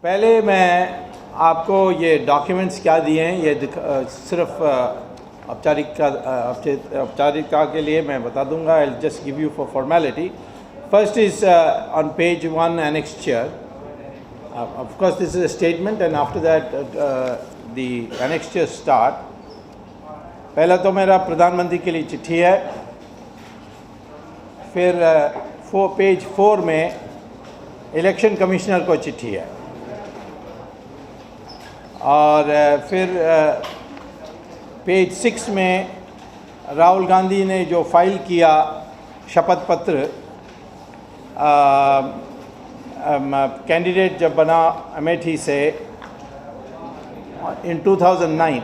पहले मैं आपको ये डॉक्यूमेंट्स क्या दिए हैं ये सिर्फ औपचारिकता के लिए मैं बता दूंगा. I just give you for formality. First is on page 1 annexure. Of course this is a statement and after that the annexure start. पहला तो मेरा प्रधानमंत्री के लिए चिट्ठी है. फिर पेज 4 में इलेक्शन कमिश्नर को चिट्ठी है. और फिर पेज 6 में राहुल गांधी ने जो फाइल किया शपथ पत्र कैंडिडेट जब बना अमेठी से in 2009.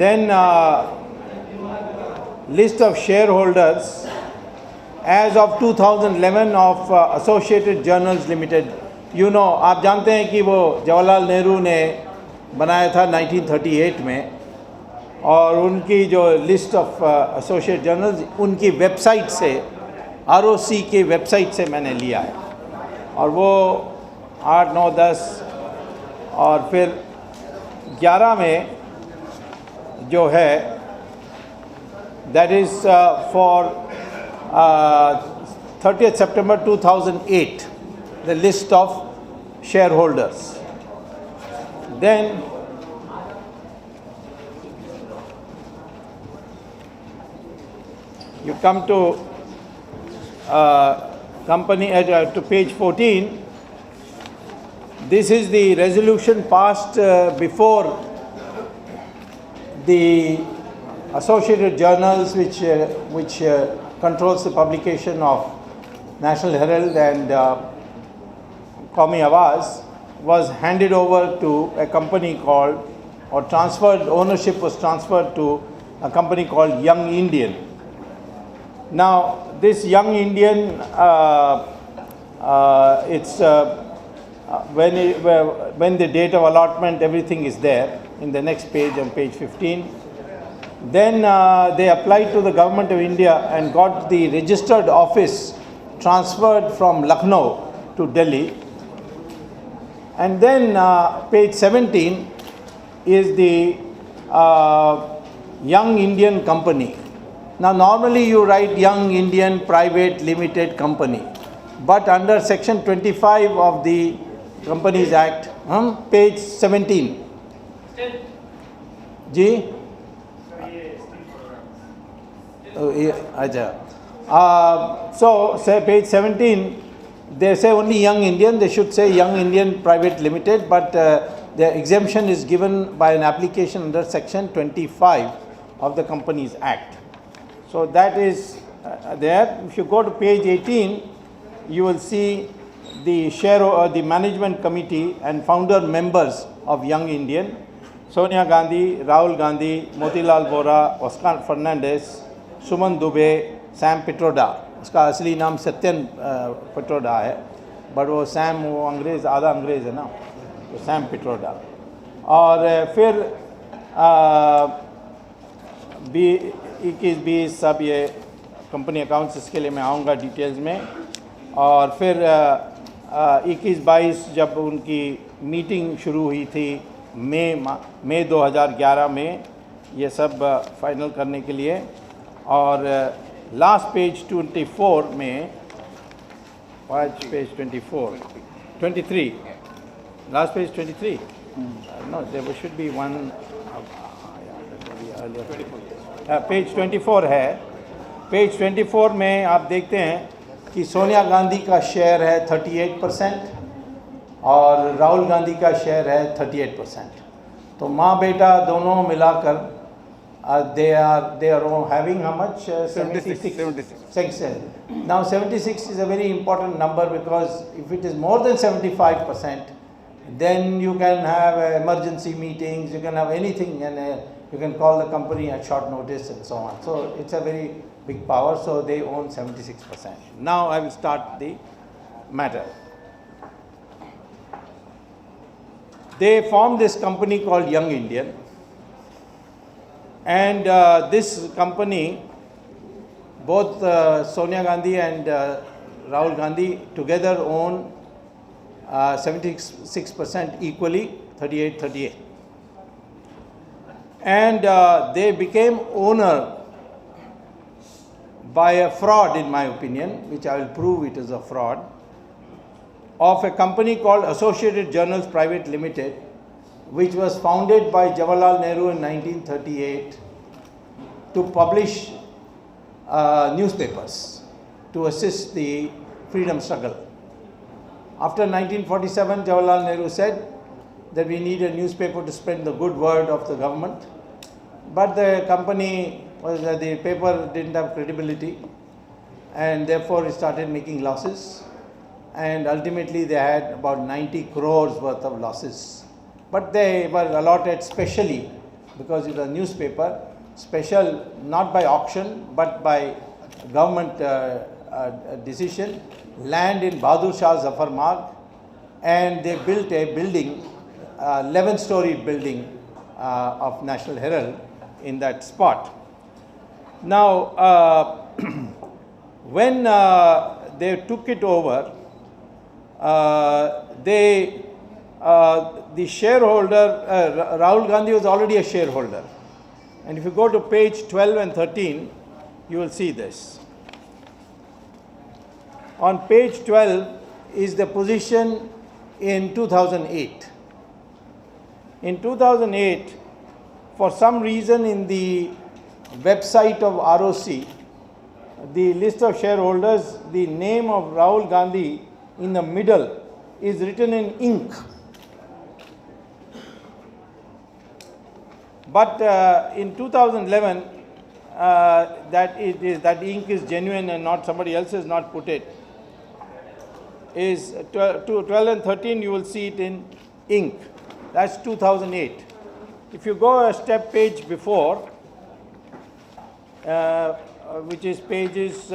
Then list of shareholders as of 2011 of Associated Journals Limited. You know, आप जानते हैं कि वो जवाहरलाल नेहरू ने बनाया था 1938 में, और उनकी जो लिस्ट ऑफ एसोसिएट जर्नल्स उनकी वेबसाइट से ROC की वेबसाइट से मैंने लिया है. और वो 8, 9, 10 और फिर 11 में जो है that is for 30th September 2008 the list of shareholders. Then you come to company to page 14. This is the resolution passed before the Associated Journals, which controls the publication of National Herald and Qawmi Awaz, was handed over to a company called, or transferred, ownership was transferred to a company called Young Indian. Now this Young Indian, it's when the date of allotment, everything is there in the next page, on page 15. Then they applied to the government of India and got the registered office transferred from Lucknow to Delhi. And then page 17 is the Young Indian Company. Now normally you write Young Indian Private Limited Company, but under section 25 of the Companies Act, page 17. जी अच्छा. So say page 17, they say only Young Indian, they should say Young Indian Private Limited, but the exemption is given by an application under section 25 of the Companies Act. So that is there. If you go to page 18, you will see the the management committee and founder members of Young Indian: Sonia Gandhi, Rahul Gandhi, Motilal Vora, Oscar Fernandez, Suman Dubey, Sam Pitroda. उसका असली नाम सत्यन पिट्रोडा है, but वो Sam, वो अंग्रेज़, आधा अंग्रेज़ है ना, तो सैम पिट्रोडा. और फिर 21-20 सब ये कंपनी अकाउंट्स, इसके लिए मैं आऊँगा डिटेल्स में. और फिर 21-22 जब उनकी मीटिंग शुरू हुई थी मई 2011 में, ये सब फाइनल करने के लिए. और लास्ट पेज 24 में, page 23, last page 23, no there should be one, page 24 है. पेज 24 में आप देखते हैं कि सोनिया गांधी का शेयर है 38% और राहुल गांधी का शेयर है 38%. तो माँ बेटा दोनों मिलाकर they are all having how much? 76. Now 76 is a very important number, because if it is more than 75%, then you can have emergency meetings, you can have anything, and you can call the company at short notice and so on. So it's a very big power, so they own 76%. Now I will start the matter. They formed this company called Young Indian. And this company, both Sonia Gandhi and Rahul Gandhi together own 76% equally, 38-38. And they became owner by a fraud, in my opinion, which I will prove it is a fraud, of a company called Associated Journals Private Limited, which was founded by Jawaharlal Nehru in 1938 to publish newspapers to assist the freedom struggle. After 1947, Jawaharlal Nehru said that we need a newspaper to spread the good word of the government, but the company the paper didn't have credibility, and therefore it started making losses, and ultimately they had about 90 crores worth of losses. But they were allotted specially, because it was a newspaper, special not by auction but by government decision, land in Bahadur Shah Zafar Marg, and they built a building, 11-story building of National Herald in that spot. Now, when they took it over, the shareholder, Rahul Gandhi was already a shareholder. And if you go to page 12 and 13, you will see this. On page 12 is the position in 2008. In 2008, for some reason in the website of ROC, the list of shareholders, the name of Rahul Gandhi in the middle is written in ink. But in 2011, that ink is genuine and not somebody else has not put it. Is 12 and 13, you will see it in ink. That's 2008. If you go a step page before, which is pages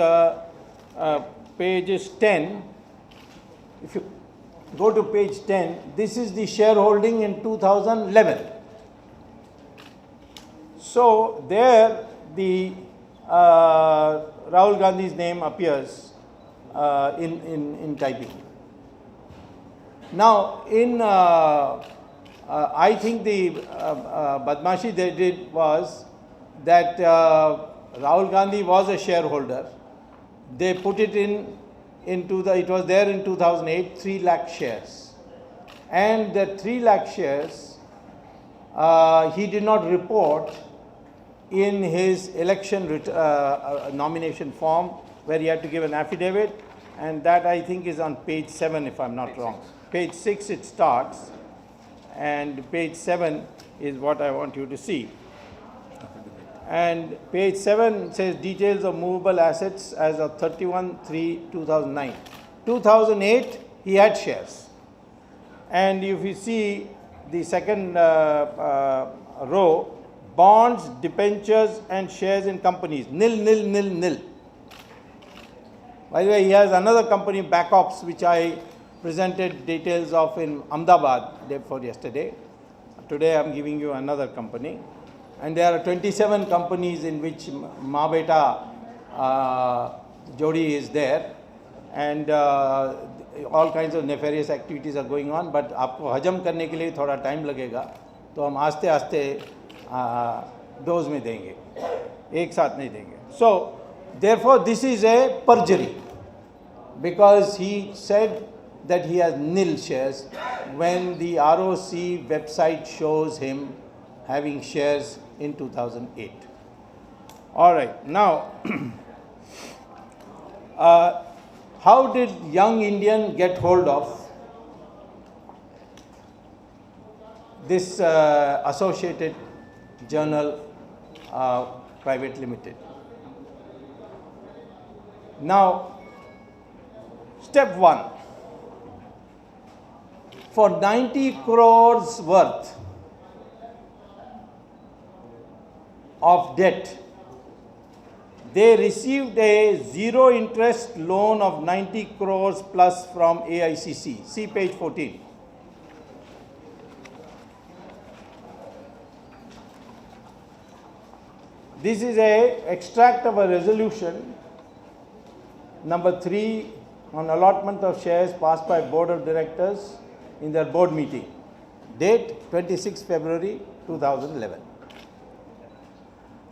10, if you go to page 10, this is the shareholding in 2011. So there the Rahul Gandhi's name appears in typing. Now I think the badmashi they did was that Rahul Gandhi was a shareholder. They put it it was there in 2008, 3 lakh shares. And the 3 lakh shares, he did not report in his election nomination form, where he had to give an affidavit, and that I think is on page 7 if I'm not wrong. Page 6 it starts, and page 7 is what I want you to see. And page 7 says details of movable assets as of 31/3/2009. 2008 he had shares, and if you see the second row, bonds, debentures and shares in companies, nil, nil, nil, nil. By the way, he has another company, Backops, which I presented details of in Ahmedabad day before yesterday. Today I am giving you another company. And there are 27 companies in which Ma Beta Jodi is there, and all kinds of nefarious activities are going on, but आपको हजम करने के लिए थोड़ा time लगेगा, तो हम आस्ते आस्ते डोज में देंगे, एक साथ नहीं देंगे. So therefore this is a perjury, because he said that he has nil shares when the ROC website shows him having shares in 2008. All right, now how did Young Indian get hold of this Associated Journal Private Limited? Now, step 1, for 90 crores worth of debt, they received a zero interest loan of 90 crores plus from AICC. See page 14. This is a extract of a resolution number 3 on allotment of shares passed by Board of Directors in their board meeting. Date 26 February 2011.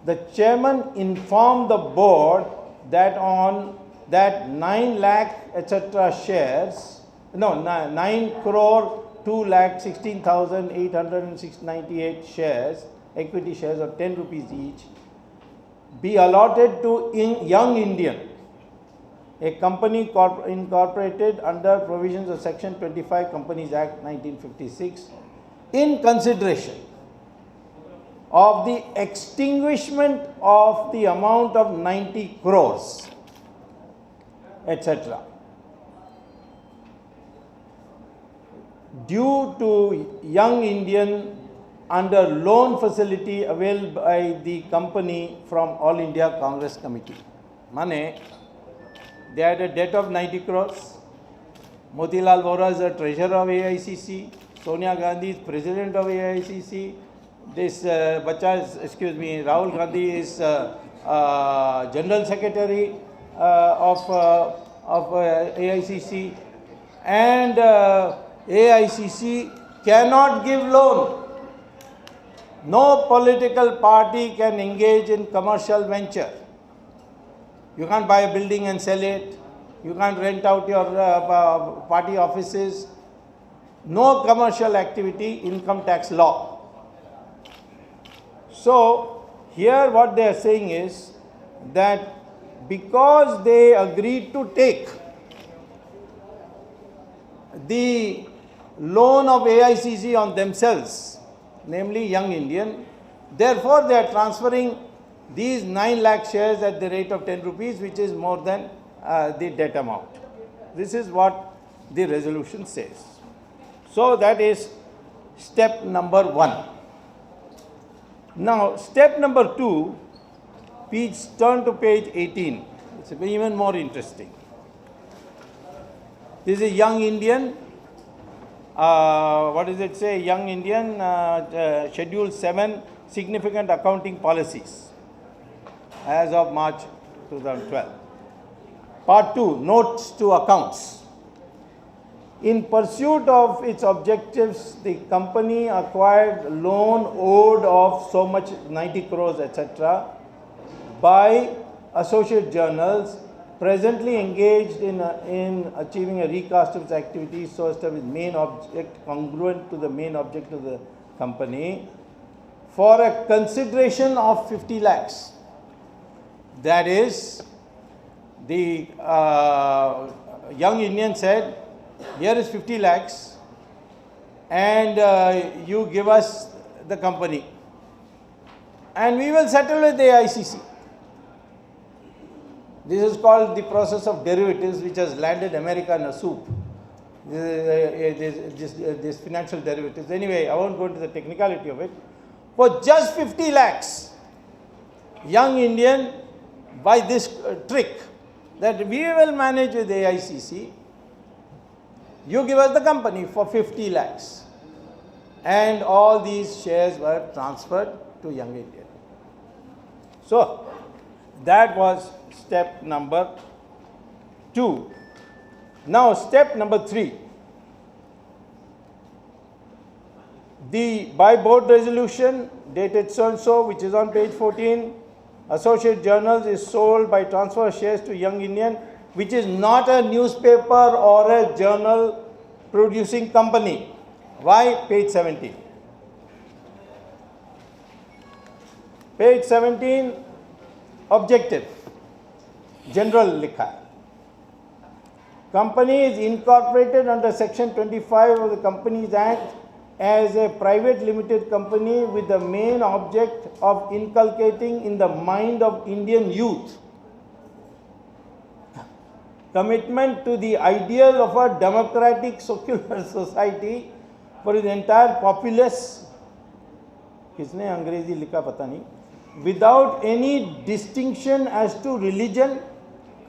The chairman informed the board that on that 9 lakh etc. shares, 9 crore 2 lakh 16,898 shares, equity shares of 10 rupees each, be allotted to Young Indian, a company incorporated under provisions of Section 25 Companies Act 1956, in consideration of the extinguishment of the amount of 90 crores, etc. due to Young Indian under loan facility availed by the company from All India Congress Committee. Mane, they had a debt of 90 crores. Motilal Vora is the treasurer of AICC. Sonia Gandhi is president of AICC. This Rahul Gandhi is general secretary of AICC, and AICC cannot give loan. No political party can engage in commercial venture. You can't buy a building and sell it. You can't rent out your party offices. No commercial activity, income tax law. So, here what they are saying is that because they agreed to take the loan of AICC on themselves, namely Young Indian, therefore they are transferring these 9 lakh shares at the rate of 10 rupees, which is more than the debt amount. This is what the resolution says. So that is step number 1. Now step number 2, turn to page 18. It's even more interesting. This is Young Indian. What does it say? Young Indian Schedule 7 Significant Accounting Policies as of March 2012. Part 2, Notes to Accounts. In pursuit of its objectives, the company acquired loan owed of so much 90 crores, etc. by associate journals presently engaged in achieving a recast of its activities so as to have its main object congruent to the main object of the company for a consideration of 50 lakhs. That is, the Young Indian said, here is 50 lakhs and you give us the company and we will settle with the AICC. This is called the process of derivatives, which has landed America in a soup. This financial derivatives. Anyway, I won't go into the technicality of it. For just 50 lakhs, Young Indian, by this trick, that we will manage with AICC, you give us the company for 50 lakhs. And all these shares were transferred to Young Indian. So, that was step number 2. Now, step number 3. By board resolution dated so and so, which is on page 14, Associate Journals is sold by transfer of shares to Young Indian, which is not a newspaper or a journal producing company. Why? Page 17. Page 17, objective, general likha. Company is incorporated under Section 25 of the Companies Act as a private limited company with the main object of inculcating in the mind of Indian youth commitment to the ideal of a democratic secular society for the entire populace, किसने अंग्रेजी लिखा पता नहीं, without any distinction as to religion,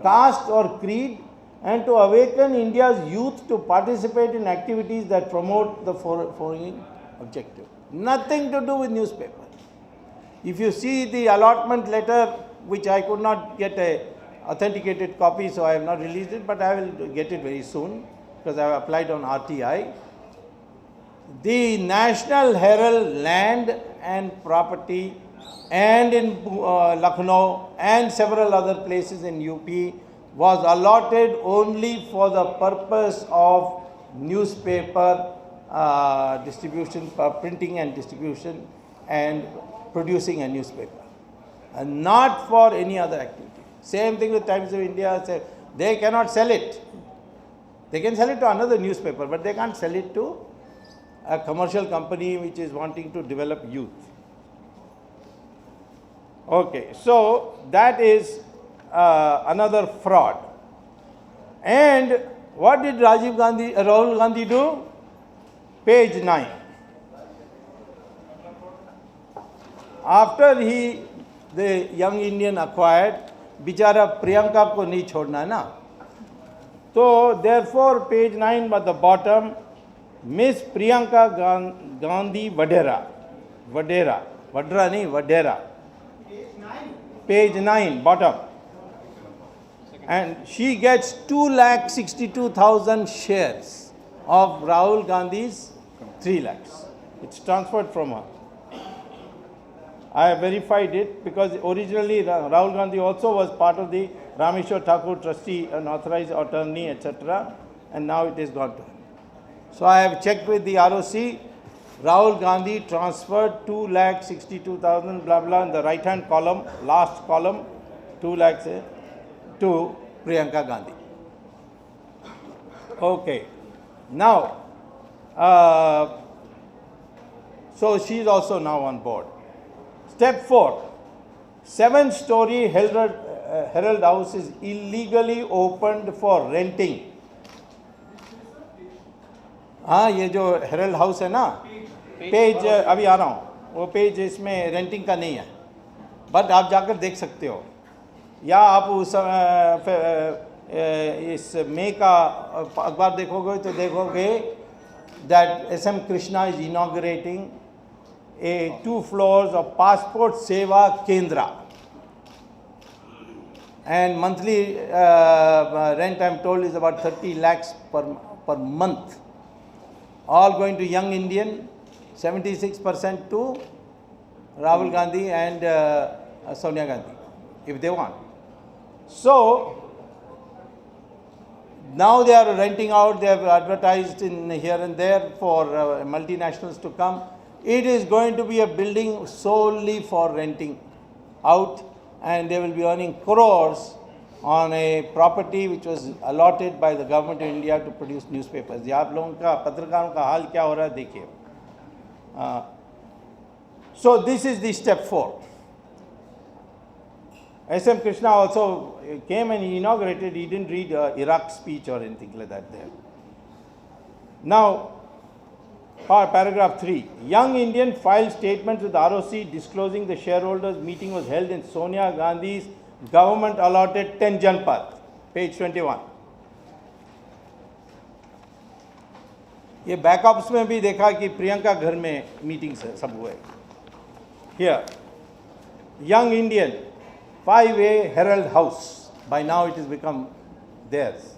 caste or creed, and to awaken India's youth to participate in activities that promote the following objective. Nothing to do with newspaper. If you see the allotment letter, which I could not get a authenticated copy, so I have not released it, but I will get it very soon because I have applied on RTI. The National Herald land and property and in Lucknow and several other places in UP was allotted only for the purpose of newspaper distribution, printing and distribution and producing a newspaper, and not for any other activity. Same thing with Times of India. They cannot sell it. They can sell it to another newspaper, but they can't sell it to a commercial company which is wanting to develop youth. Okay, so that is another fraud. And what did Rahul Gandhi do? Page 9. After the young Indian acquired, बिचारा प्रियंका को नहीं छोड़ना है ना, तो therefore page 9 at the bottom, Miss Priyanka Gandhi Vadera, Vadera नहीं Vadera, page 9 bottom, and she gets 2,62,000 shares of Rahul Gandhi's 3 lakhs. It's transferred from her. I have verified it because originally Rahul Gandhi also was part of the Rameshwar Thakur trustee, an authorized attorney, etc. And now it is gone to him. So I have checked with the ROC. Rahul Gandhi transferred 2,62,000 blah blah in the right hand column, last column, 2 lakhs to Priyanka Gandhi. Okay. Now, so she is also now on board. Step 4. 7-story Herald House is illegally opened for renting. हाँ, ये जो Herald House है ना, page अभी आ रहा हूँ, वो page इसमें रेंटिंग का नहीं है, बट आप जाकर देख सकते हो, या आप उस इस मई का अखबार देखोगे तो देखोगे that SM Krishna is inaugurating 2 floors of Passport Seva Kendra, and monthly rent, I am told, is about 30 lakhs per month, all going to young Indian, 76% to Rahul Gandhi and Sonia Gandhi, if they want. So now they are renting out, they have advertised in here and there for multinationals to come. It is going to be a building solely for renting out, and they will be earning crores on a property which was allotted by the government of India to produce newspapers. ये आप लोगों का पत्रकारों का हाल क्या हो रहा है देखिए. So this is the step 4. SM Krishna also came and he inaugurated. He didn't read Iraq speech or anything like that there. Now, paragraph 3. Young Indian filed statements with ROC disclosing the shareholders meeting was held in Sonia Gandhi's government allotted 10 Janpath. Page 21. ये backups में भी देखा कि प्रियंका घर में meetings सब हुए. Here, Young Indian, 5A Herald House. By now it has become theirs.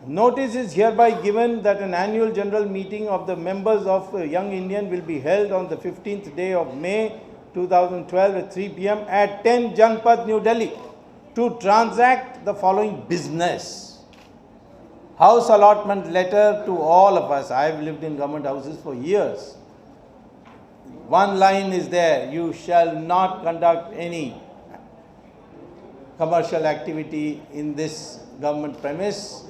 Notice is hereby given that an annual general meeting of the members of Young Indian will be held on the 15th day of May 2012 at 3 p.m. at 10 Janpath, New Delhi, to transact the following business. House allotment letter to all of us. I have lived in government houses for years. One line is there: you shall not conduct any commercial activity in this government premise,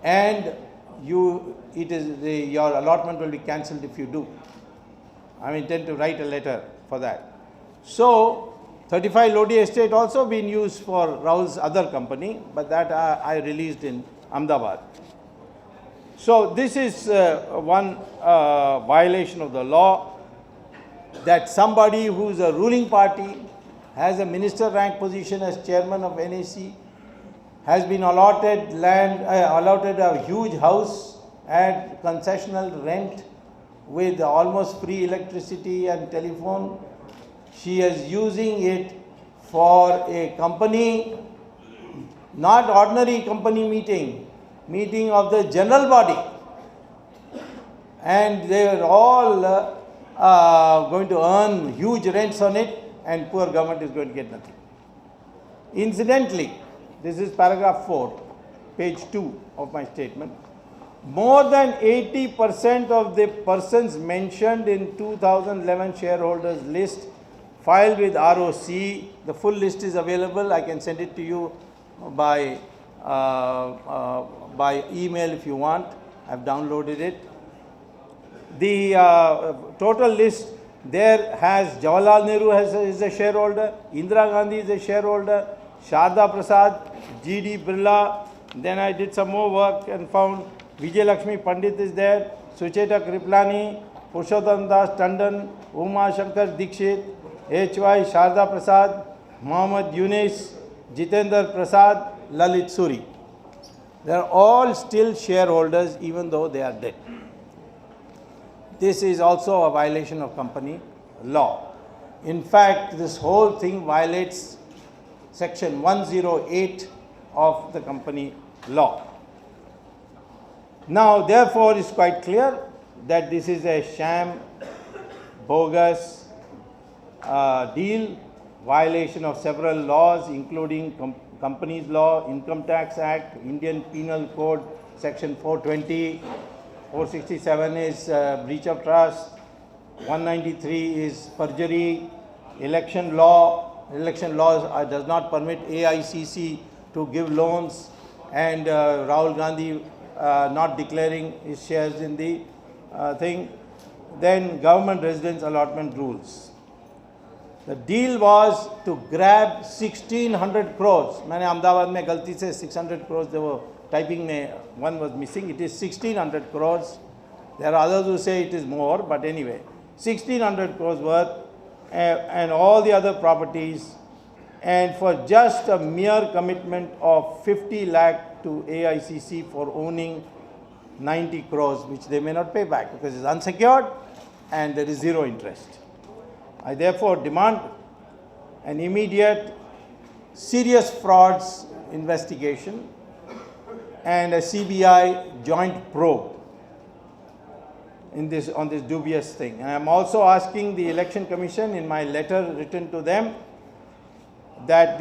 and your allotment will be cancelled if you do. I intend to write a letter for that. So 35 Lodi estate also been used for Rahul's other company, but that I released in Ahmedabad. So this is one violation of the law, that somebody who is a ruling party, has a minister rank position as chairman of NAC, has been allotted land, allotted a huge house at concessional rent with almost free electricity and telephone. She is using it for a company not ordinary company meeting of the general body. And they are all going to earn huge rents on it, and poor government is going to get nothing. Incidentally, this is paragraph 4, page 2 of my statement. More than 80% of the persons mentioned in 2011 shareholders list filed with ROC, the full list is available. I can send it to you by email if you want. I've downloaded it. The total list there has Jawaharlal Nehru is a shareholder, Indira Gandhi is a shareholder, Sharda Prasad, G.D. Birla. Then I did some more work and found Vijay Lakshmi Pandit is there, Sucheta Kriplani, Purushottam Das Tandon, Uma Shankar Dikshit, H.Y. Sharda Prasad, Mohammad Yunus, Jitendra Prasad, Lalit Suri. They are all still shareholders even though they are dead. This is also a violation of company law. In fact, this whole thing violates section 108 of the company law. Now, therefore, it's quite clear that this is a sham, bogus deal, violation of several laws, including Companies Law, Income Tax Act, Indian Penal Code, section 420, 467 is breach of trust, 193 is perjury, election law does not permit AICC to give loans, and Rahul Gandhi not declaring his shares in the thing. Then government residence allotment rules. The deal was to grab 1600 crores. मैंने अहमदाबाद में गलती से 600 crores they were typing में one was missing. It is 1600 crores. There are others who say it is more, but anyway, 1600 crores worth, and all the other properties, and for just a mere commitment of 50 lakh to AICC for owning 90 crores, which they may not pay back because it's unsecured and there is zero interest. I therefore demand an immediate serious frauds investigation and a CBI joint probe on this dubious thing. And I am also asking the Election Commission in my letter written to them that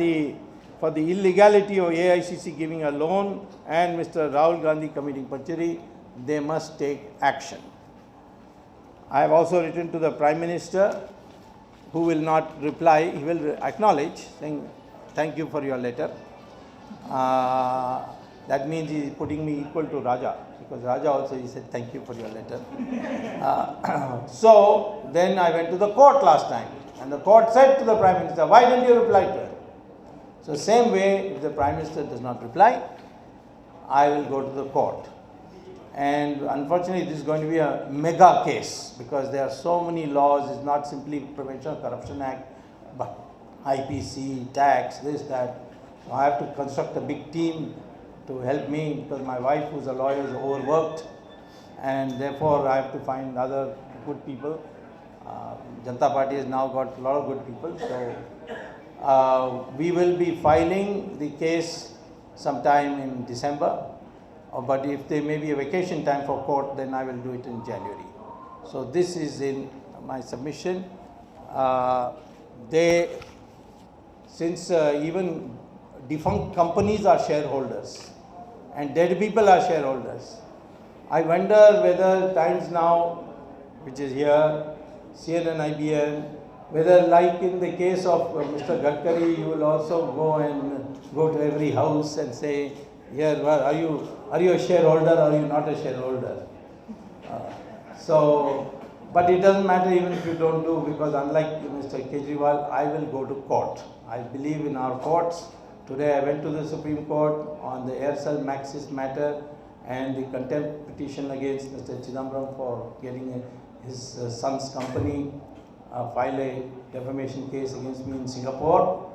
for the illegality of AICC giving a loan and Mr. Rahul Gandhi committing perjury, they must take action. I have also written to the Prime Minister, who will not reply. He will acknowledge, saying, thank you for your letter. That means he is putting me equal to Raja, because Raja also he said, thank you for your letter. So then I went to the court last time, and the court said to the Prime Minister, why didn't you reply to it? So same way, if the Prime Minister does not reply, I will go to the court. And unfortunately, this is going to be a mega case because there are so many laws. It's not simply Prevention of Corruption Act, but IPC, tax, this, that. So I have to construct a big team to help me because my wife, who's a lawyer, is overworked, and therefore I have to find other good people. Janata Party has now got a lot of good people. So we will be filing the case sometime in December. But if there may be a vacation time for court, then I will do it in January. So this is in my submission. Since even defunct companies are shareholders and dead people are shareholders, I wonder whether Times Now, which is here, CNN, IBN, whether like in the case of Mr. Gadkari, you will also go to every house and say, here, are you a shareholder or are you not a shareholder? But it doesn't matter even if you don't do, because unlike Mr. Kejriwal, I will go to court. I believe in our courts. Today I went to the Supreme Court on the Aircel Maxis matter and the contempt petition against Mr. Chidambaram for getting his son's company file a defamation case against me in Singapore.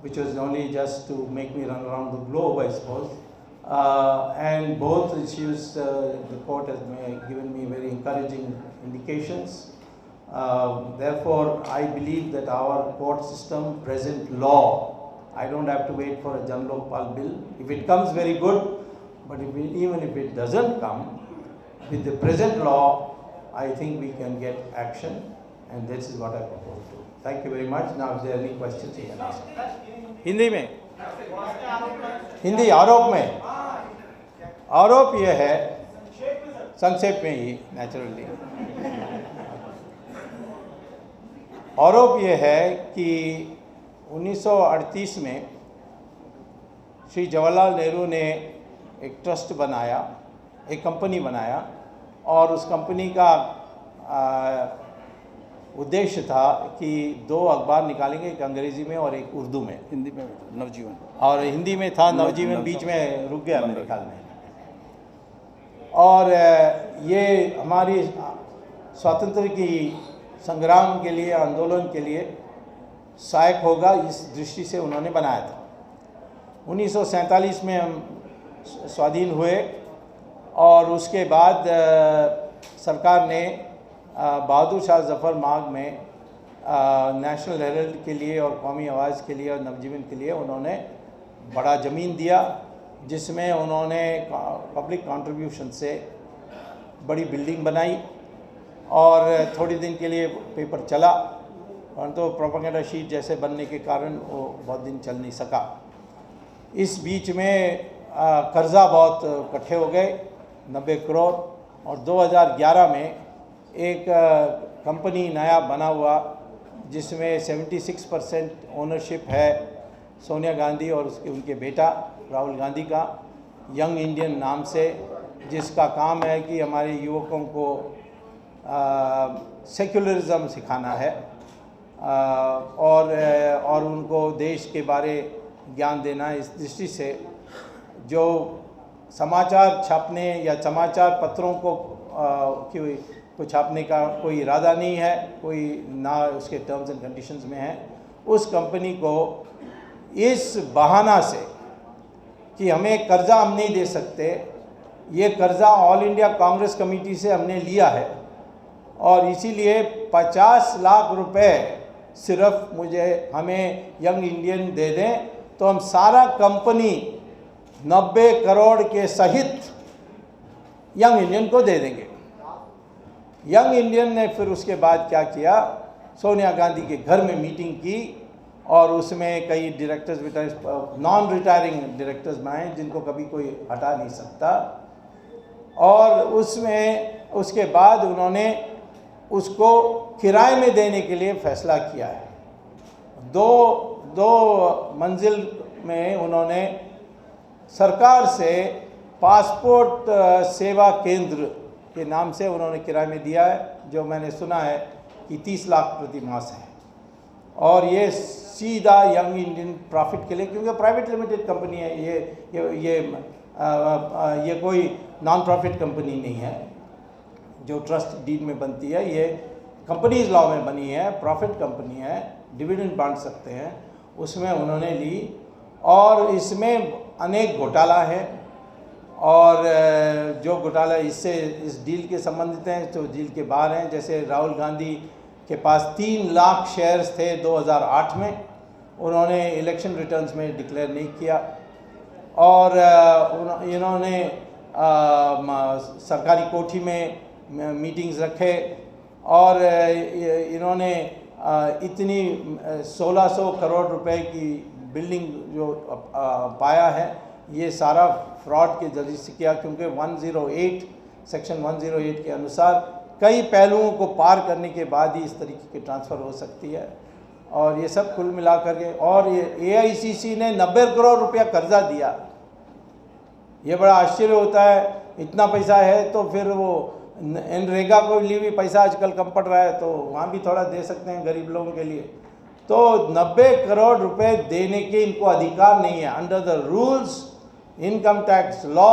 Which was only just to make me run around the globe, I suppose. And both issues, the court has given me very encouraging indications. Therefore, I believe that our court system, present law, I don't have to wait for a Jan Lokpal bill. If it comes, very good. But even if it doesn't come, with the present law, I think we can get action, and this is what I propose to. Thank you very much. Now, if there are any questions, you can ask. Hindi में, हिंदी आरोप में, आरोप ये है, संक्षेप में ही naturally, आरोप ये है कि 1938 में श्री जवाहरलाल नेहरू ने एक ट्रस्ट बनाया, एक कंपनी बनाया, और उस कंपनी का उद्देश्य था कि 2 अखबार निकालेंगे, एक अंग्रेजी में और एक उर्दू में, हिंदी में नवजीवन, और हिंदी में था नवजीवन, बीच में रुक गया मेरे ख्याल में। और ये हमारी स्वातंत्र की संग्राम के लिए, आंदोलन के लिए सहायक होगा, इस दृष्टि से उन्होंने बनाया था। 1947 में हम स्वाधीन हुए, और उसके बाद सरकार ने बहादुर शाह जफ़र मार्ग में नेशनल हेरल्ड के लिए और कौमी आवाज़ के लिए और नवजीवन के लिए उन्होंने बड़ा ज़मीन दिया, जिसमें उन्होंने पब्लिक कंट्रीब्यूशन से बड़ी बिल्डिंग बनाई, और थोड़ी दिन के लिए पेपर चला, परंतु प्रोपेगेंडा शीट जैसे बनने के कारण वो बहुत दिन चल नहीं सका। इस बीच में कर्ज़ा बहुत इकट्ठे हो गए, 90 करोड़, और 2011 में एक कंपनी नया बना हुआ, जिसमें 76% ओनरशिप है सोनिया गांधी और उनके बेटा राहुल गांधी का, यंग इंडियन नाम से, जिसका काम है कि हमारे युवकों को सेक्युलरिज्म सिखाना है, और उनको देश के बारे ज्ञान देना। इस दृष्टि से जो समाचार छापने या समाचार पत्रों को छापने का कोई इरादा नहीं है, कोई ना उसके टर्म्स एंड कंडीशंस में है, उस कंपनी को इस बहाना से कि हमें कर्ज़ा हम नहीं दे सकते, ये कर्ज़ा ऑल इंडिया कांग्रेस कमेटी से हमने लिया है, और इसीलिए 50 लाख रुपए सिर्फ हमें यंग इंडियन दे दें, तो हम सारा कंपनी 90 करोड़ के सहित यंग इंडियन को दे देंगे। यंग इंडियन ने फिर उसके बाद क्या किया, सोनिया गांधी के घर में मीटिंग की, और उसमें कई डायरेक्टर्स, नॉन रिटायरिंग डायरेक्टर्स बनाए, जिनको कभी कोई हटा नहीं सकता, और उसके बाद उन्होंने उसको किराए में देने के लिए फैसला किया है। दो मंजिल में उन्होंने सरकार से पासपोर्ट सेवा केंद्र के नाम से उन्होंने किराए में दिया है, जो मैंने सुना है कि 30 लाख प्रति मास है, और ये सीधा यंग इंडियन प्रॉफिट के लिए, क्योंकि प्राइवेट लिमिटेड कंपनी है, ये कोई नॉन प्रॉफिट कंपनी नहीं है जो ट्रस्ट डीड में बनती है, ये कंपनीज लॉ में बनी है, प्रॉफिट कंपनी है, डिविडेंड बांट सकते हैं, उसमें उन्होंने ली, और इसमें अनेक घोटाला है, और जो घोटाला इस डील के संबंधित हैं तो डील के बाहर हैं। जैसे राहुल गांधी के पास 3 लाख शेयर्स थे 2008 में, उन्होंने इलेक्शन रिटर्न्स में डिक्लेयर नहीं किया, और इन्होंने सरकारी कोठी में मीटिंग्स रखे, और इन्होंने इतनी 1600 करोड़ रुपए की बिल्डिंग जो पाया है, ये सारा फ्रॉड के जरिए से किया, क्योंकि 108 सेक्शन 108 के अनुसार कई पहलुओं को पार करने के बाद ही इस तरीके की ट्रांसफ़र हो सकती है। और ये सब कुल मिलाकर के, और ये AICC ने 90 करोड़ रुपया कर्जा दिया, ये बड़ा आश्चर्य होता है। इतना पैसा है तो फिर वो नरेगा को लिए भी पैसा आजकल कम पड़ रहा है, तो वहाँ भी थोड़ा दे सकते हैं गरीब लोगों के लिए। तो 90 करोड़ रुपए देने के इनको अधिकार नहीं है, under the rules income tax law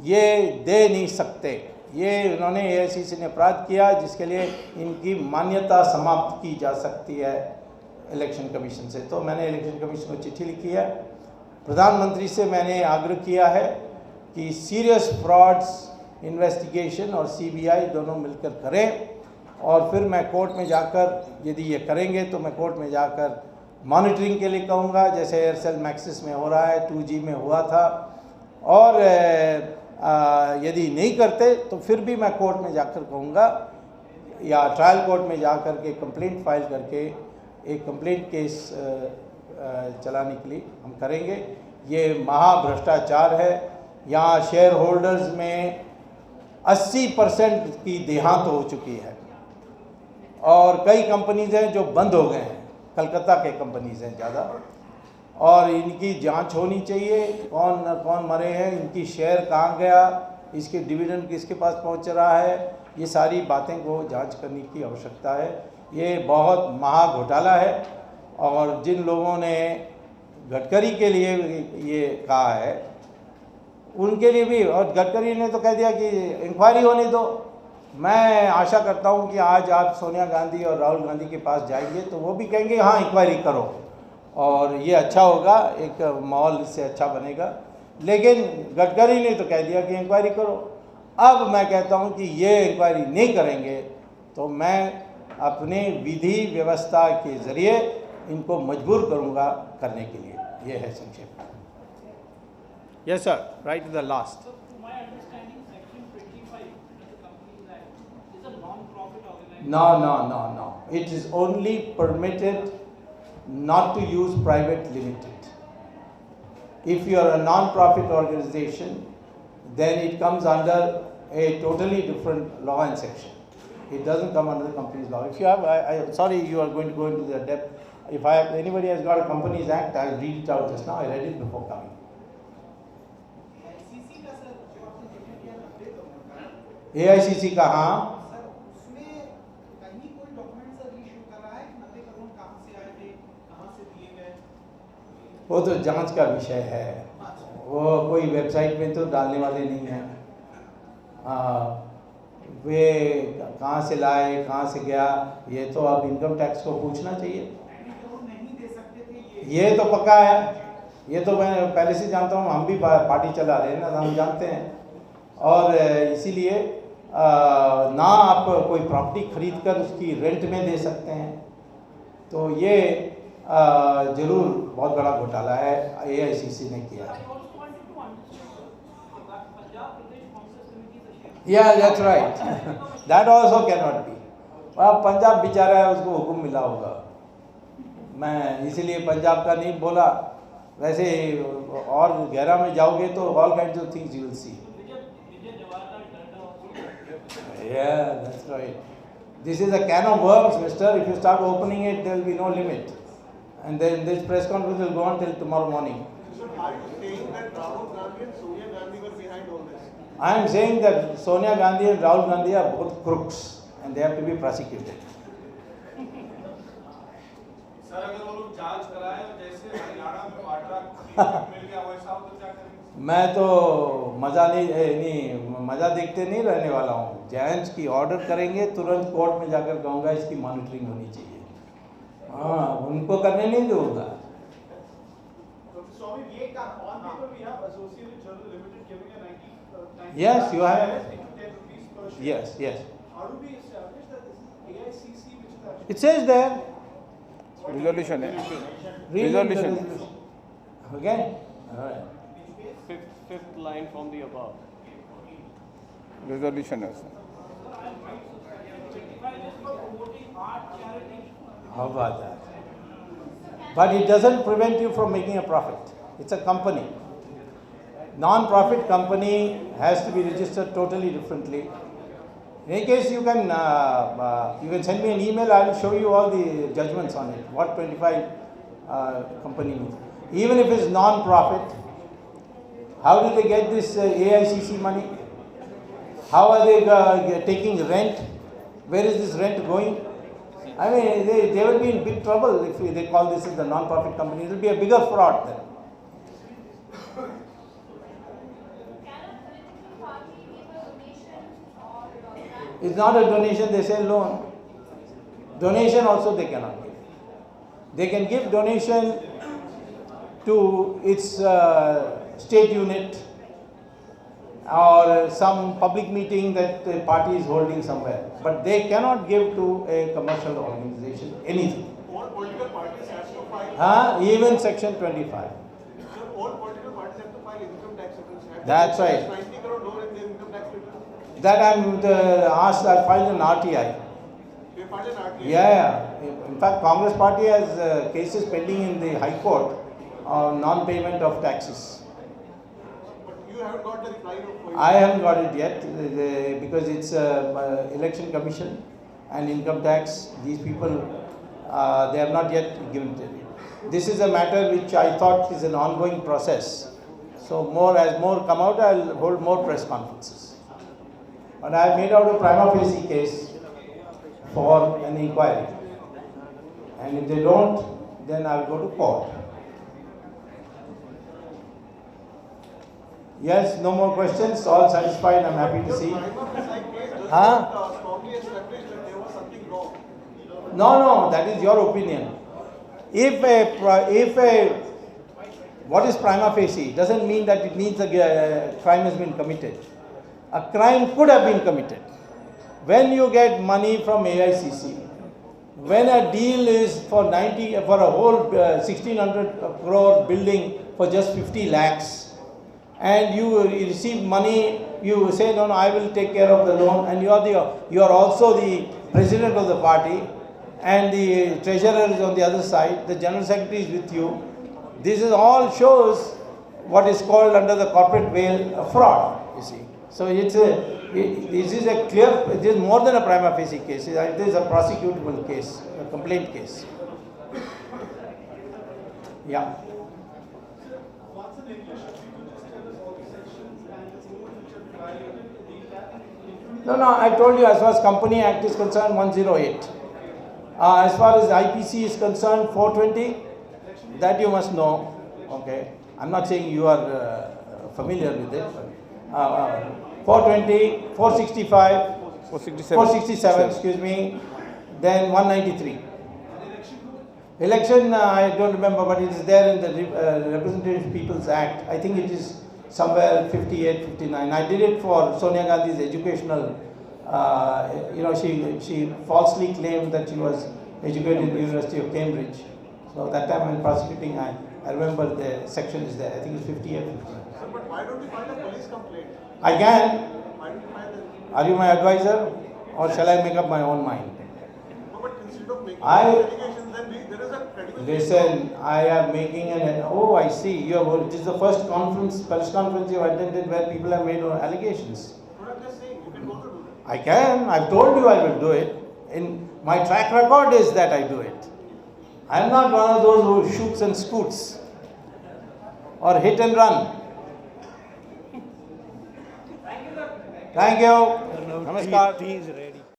ये दे नहीं सकते। ये इन्होंने AICC ने अपराध किया, जिसके लिए इनकी मान्यता समाप्त की जा सकती है इलेक्शन कमीशन से। तो मैंने इलेक्शन कमीशन को चिट्ठी लिखी है, प्रधानमंत्री से मैंने आग्रह किया है कि सीरियस फ्रॉड्स इन्वेस्टिगेशन और CBI दोनों मिलकर करें, और फिर मैं कोर्ट में जाकर, यदि ये करेंगे तो मैं कोर्ट में जाकर मॉनिटरिंग के लिए कहूँगा, जैसे एयरसेल मैक्सिस में हो रहा है, 2G में हुआ था। और यदि नहीं करते तो फिर भी मैं कोर्ट में जाकर कहूँगा या ट्रायल कोर्ट में जा कर के कंप्लेंट फाइल करके एक कंप्लेंट केस चलाने के लिए हम करेंगे। ये महाभ्रष्टाचार है। यहाँ शेयर होल्डर्स में 80% की देहांत हो चुकी है और कई कंपनीज हैं जो बंद हो गए हैं, कलकत्ता के कंपनीज हैं ज़्यादा, और इनकी जांच होनी चाहिए। कौन कौन मरे हैं, इनकी शेयर कहाँ गया, इसके डिविडेंड किसके पास पहुंच रहा है, ये सारी बातें को जांच करने की आवश्यकता है। ये बहुत महा घोटाला है और जिन लोगों ने गडकरी के लिए ये कहा है उनके लिए भी, और गडकरी ने तो कह दिया कि इंक्वायरी होने दो। मैं आशा करता हूं कि आज आप सोनिया गांधी और राहुल गांधी के पास जाएंगे तो वो भी कहेंगे हाँ इंक्वायरी करो, और ये अच्छा होगा, एक माहौल इससे अच्छा बनेगा। लेकिन गडकरी ने तो कह दिया कि इंक्वायरी करो। अब मैं कहता हूं कि ये इंक्वायरी नहीं करेंगे तो मैं अपने विधि व्यवस्था के ज़रिए इनको मजबूर करूंगा करने के लिए। ये है संक्षेप में। Yes sir, right to the last. No. It is only permitted not to use private limited. If you are a non-profit organization, then it comes under a totally different law and section. It doesn't come under the Companies Law. If you have, I'm sorry, you are going to go into the depth. If anybody has got a Companies Act, I'll read it out just now. I read it before coming. AICC का हाँ, वो तो जांच का विषय है, वो कोई वेबसाइट में तो डालने वाले नहीं हैं। वे कहाँ से लाए, कहाँ से गया, ये तो अब इनकम टैक्स को पूछना चाहिए। ये तो पक्का है, ये तो मैं पहले से जानता हूँ, हम भी पार्टी चला रहे हैं ना, हम जानते हैं। और इसीलिए ना आप कोई प्रॉपर्टी खरीद कर उसकी रेंट में दे सकते हैं, तो ये जरूर बहुत बड़ा घोटाला है, AICC ने किया है। Yeah, that's right. That also cannot be. अब पंजाब बेचारा है, उसको हुक्म मिला होगा। मैं इसीलिए पंजाब का नहीं बोला, वैसे और गहरा में जाओगे तो all kinds of things you will see. Yeah, that's right. This is a can of worms, mister. If you start opening it, there will be no limit. And then this press conference will go on till tomorrow morning. So are you saying that Rahul Gandhi and Sonia Gandhi were behind all this? I am saying that Sonia Gandhi and Rahul Gandhi are both crooks and they have to be prosecuted. Sir अगर वो लोग जांच कराएं जैसे हरियाणा में वाड्रा मिल गया वैसा हो तो क्या करेंगे? मैं तो मज़ा देखते नहीं रहने वाला हूँ। जांच की ऑर्डर करेंगे, तुरंत कोर्ट में जाकर कहूँगा इसकी मॉनिटरिंग होनी चाहिए। हाँ, उनको करने नहीं दूँगा। Yes, you have. Yes. How do we establish that this is AICC which is actually? It says there. Resolution. Read Resolution. the resolution. Okay. All right. Fifth line from the above. Resolution. How about that? But it doesn't prevent you from making a profit. It's a company. Non-profit company has to be registered totally differently. In any case, you can send me an email. I will show you all the judgments on it. What 25 company means. Even if it's non-profit, how do they get this AICC money? How are they taking rent? Where is this rent going? I mean, they will be in big trouble if they call this as a non-profit company. It will be a bigger fraud then. It's not a donation, they say loan. Donation also they cannot give. They can give donation to its state unit or some public meeting that the party is holding somewhere. But they cannot give to a commercial organization anything. What political parties has to Even section 25. So all political parties have to file income tax returns. That's right. 90 crore lower in their income tax return. That I'm asked, I filed an RTI. They filed an RTI. Yeah. In fact, Congress party has cases pending in the High Court on non-payment of taxes. But you haven't got the reply of. I haven't got it yet because it's election commission and income tax. These people, they have not yet given it. This is a matter which I thought is an ongoing process. So as more come out, I'll hold more press conferences. But I have made out a prima facie case for an inquiry. And if they don't, then I'll go to court. Yes, no more questions, all satisfied, I'm happy to see. Huh? Strongly established that there was something wrong. No, that is your opinion. If what is prima facie doesn't mean that it means a crime has been committed. A crime could have been committed. When you get money from AICC, when a deal is for a whole 1600 crore building for just 50 lakhs, and you receive money, you say, no, I will take care of the loan, and you are also the president of the party, and the treasurer is on the other side, the general secretary is with you. This is all shows what is called under the corporate veil a fraud, you see. So this is a clear, it is more than a prima facie case, it is a prosecutable case, a complaint case. Yeah. No, I told you as far as Company Act is concerned, 108. As far as IPC is concerned, 420, that you must know. Okay. I'm not saying you are familiar with it. 420, 465, 467, excuse me, then 193. Election, I don't remember, but it is there in the Representative People's Act. I think it is somewhere 58, 59. I did it for Sonia Gandhi's educational, she falsely claimed that she was educated in the University of Cambridge. So that time when prosecuting, I remember the section is there. I think it's 58, 59. Sir, but why don't you file a police complaint? I can. Why don't you file a... Are you my advisor or shall I make up my own mind? No, but instead of making allegations, then there is a credible... Listen, I am making I see. This is the first press conference you have attended where people have made allegations. What I'm just saying, you can also do that. I can. I've told you I will do it. In my track record is that I do it. I am not one of those who shoots and scoots or hit and run. Thank you. Namaskar.